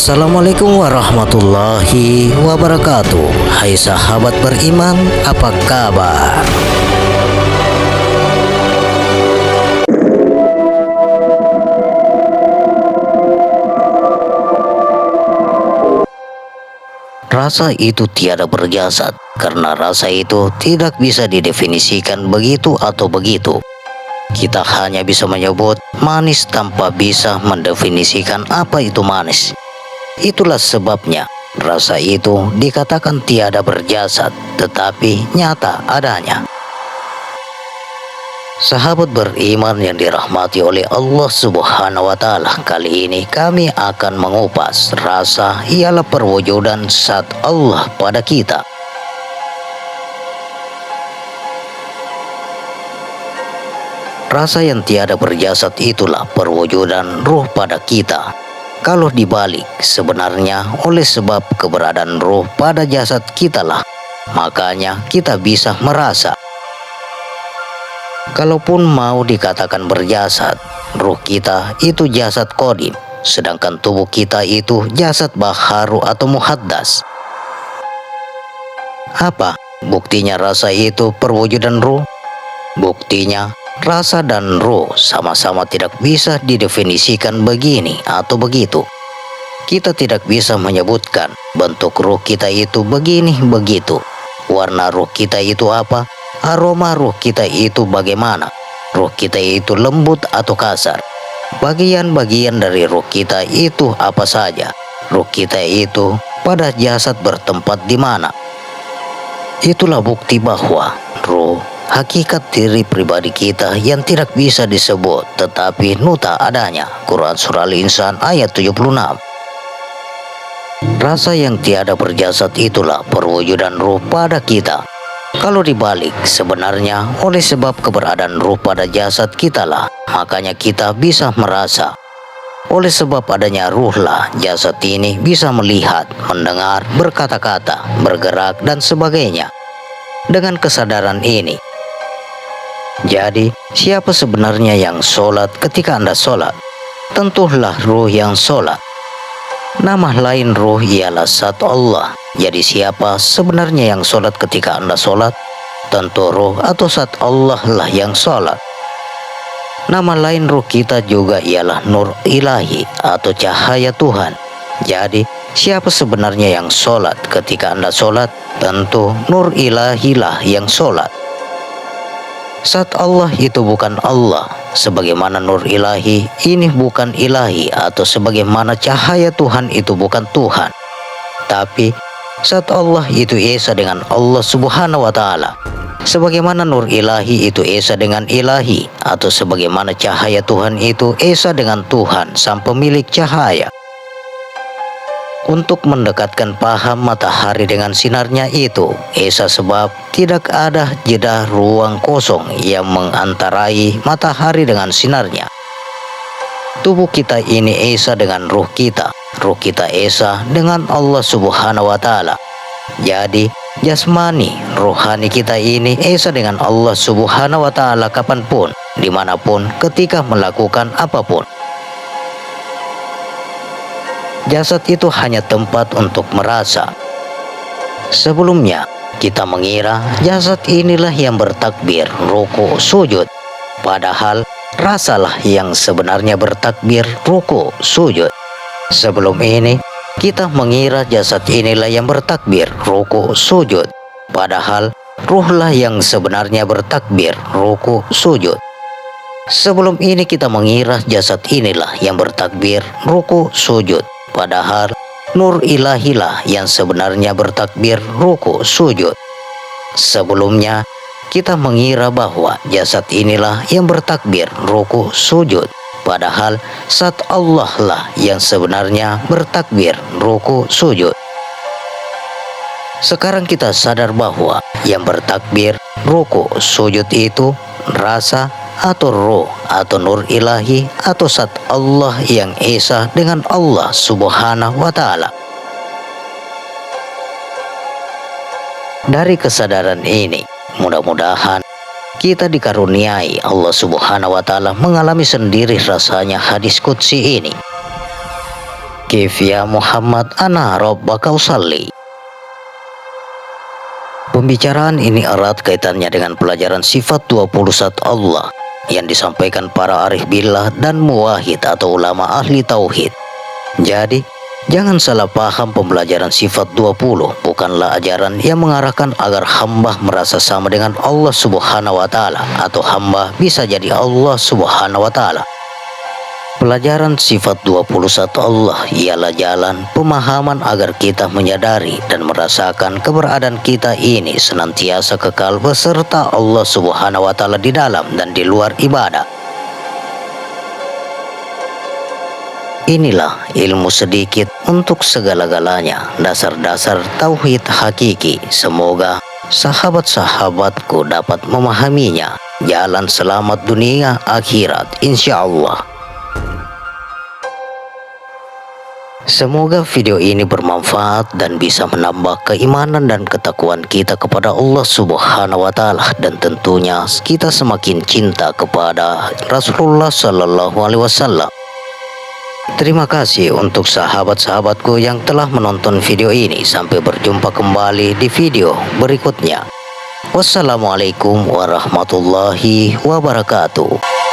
Assalamualaikum warahmatullahi wabarakatuh. Hai sahabat beriman, apa kabar? Rasa itu tiada berjasad, karena rasa itu tidak bisa didefinisikan begitu atau begitu. Kita hanya bisa menyebut manis tanpa bisa mendefinisikan apa itu manis. Itulah sebabnya rasa itu dikatakan tiada berjasad, tetapi nyata adanya. Sahabat beriman yang dirahmati oleh Allah Subhanahu wa Ta'ala, kali ini kami akan mengupas rasa ialah perwujudan zat Allah pada kita. Rasa yang tiada berjasad itulah perwujudan ruh pada kita. Kalau dibalik, sebenarnya oleh sebab keberadaan ruh pada jasad kitalah, makanya kita bisa merasa. Kalaupun mau dikatakan berjasad, ruh kita itu jasad qadim, sedangkan tubuh kita itu jasad baharu atau muhaddas. Apa buktinya rasa itu perwujudan ruh? Buktinya, rasa dan ruh sama-sama tidak bisa didefinisikan begini atau begitu. Kita tidak bisa menyebutkan bentuk ruh kita itu begini begitu. Warna ruh kita itu apa? Aroma ruh kita itu bagaimana? Ruh kita itu lembut atau kasar? Bagian-bagian dari ruh kita itu apa saja? Ruh kita itu pada jasad bertempat di mana? Itulah bukti bahwa ruh hakikat diri pribadi kita yang tidak bisa disebut tetapi nuta adanya. Quran Surah Al-Insan ayat 76. Rasa yang tiada berjasad itulah perwujudan ruh pada kita. Kalau dibalik, sebenarnya oleh sebab keberadaan ruh pada jasad kitalah, makanya kita bisa merasa. Oleh sebab adanya ruhlah jasad ini bisa melihat, mendengar, berkata-kata, bergerak dan sebagainya. Dengan kesadaran ini, jadi, siapa sebenarnya yang sholat ketika Anda sholat? Tentulah ruh yang sholat. Nama lain ruh ialah zat Allah. Jadi siapa sebenarnya yang sholat ketika Anda sholat? Tentu ruh atau zat Allah lah yang sholat. Nama lain ruh kita juga ialah nur ilahi atau cahaya Tuhan. Jadi, siapa sebenarnya yang sholat ketika Anda sholat? Tentu nur ilahi lah yang sholat. Zat Allah itu bukan Allah, sebagaimana nur ilahi ini bukan ilahi, atau sebagaimana cahaya Tuhan itu bukan Tuhan. Tapi zat Allah itu esa dengan Allah Subhanahu wa Ta'ala, sebagaimana nur ilahi itu esa dengan ilahi, atau sebagaimana cahaya Tuhan itu esa dengan Tuhan sang pemilik cahaya. Untuk mendekatkan paham matahari dengan sinarnya itu esa sebab tidak ada jeda ruang kosong yang mengantarai matahari dengan sinarnya. Tubuh kita ini esa dengan ruh kita esa dengan Allah Subhanahu wa Ta'ala. Jadi jasmani rohani kita ini esa dengan Allah Subhanahu wa Ta'ala kapanpun, dimanapun, ketika melakukan apapun. Jasad itu hanya tempat untuk merasa. Sebelumnya, kita mengira jasad inilah yang bertakbir, ruku, sujud. Padahal, rasalah yang sebenarnya bertakbir, ruku, sujud. Sebelum ini, kita mengira jasad inilah yang bertakbir, ruku, sujud. Padahal, ruhlah yang sebenarnya bertakbir, ruku, sujud. Sebelum ini kita mengira jasad inilah yang bertakbir, ruku, sujud. Padahal nur ilahilah yang sebenarnya bertakbir, ruku, sujud. Sebelumnya kita mengira bahwa jasad inilah yang bertakbir, ruku, sujud. Padahal zat Allah lah yang sebenarnya bertakbir, ruku, sujud. Sekarang kita sadar bahwa yang bertakbir, ruku, sujud itu rasa atau ruh atau nur ilahi atau zat Allah yang esa dengan Allah Subhanahu wa Ta'ala. Dari kesadaran ini, mudah-mudahan kita dikaruniai Allah Subhanahu wa Ta'ala mengalami sendiri rasanya hadis qudsi ini. Kif ya Muhammad ana rabbaka usalli. Pembicaraan ini erat kaitannya dengan pelajaran sifat 21 Allah yang disampaikan para arif billah dan muwahhid atau ulama ahli tauhid. Jadi, jangan salah paham, pembelajaran sifat 20 bukanlah ajaran yang mengarahkan agar hamba merasa sama dengan Allah Subhanahu wa taala atau hamba bisa jadi Allah Subhanahu wa taala. Pelajaran sifat 21 Allah ialah jalan pemahaman agar kita menyadari dan merasakan keberadaan kita ini senantiasa kekal beserta Allah Subhanahu wa taala di dalam dan di luar ibadah. Inilah ilmu sedikit untuk segala-galanya, dasar-dasar tauhid hakiki. Semoga sahabat-sahabatku dapat memahaminya. Jalan selamat dunia akhirat insya Allah. Semoga video ini bermanfaat dan bisa menambah keimanan dan ketakwaan kita kepada Allah Subhanahu wa taala, dan tentunya kita semakin cinta kepada Rasulullah Sallallahu Alaihi Wasallam. Terima kasih untuk sahabat-sahabatku yang telah menonton video ini. Sampai berjumpa kembali di video berikutnya. Wassalamualaikum warahmatullahi wabarakatuh.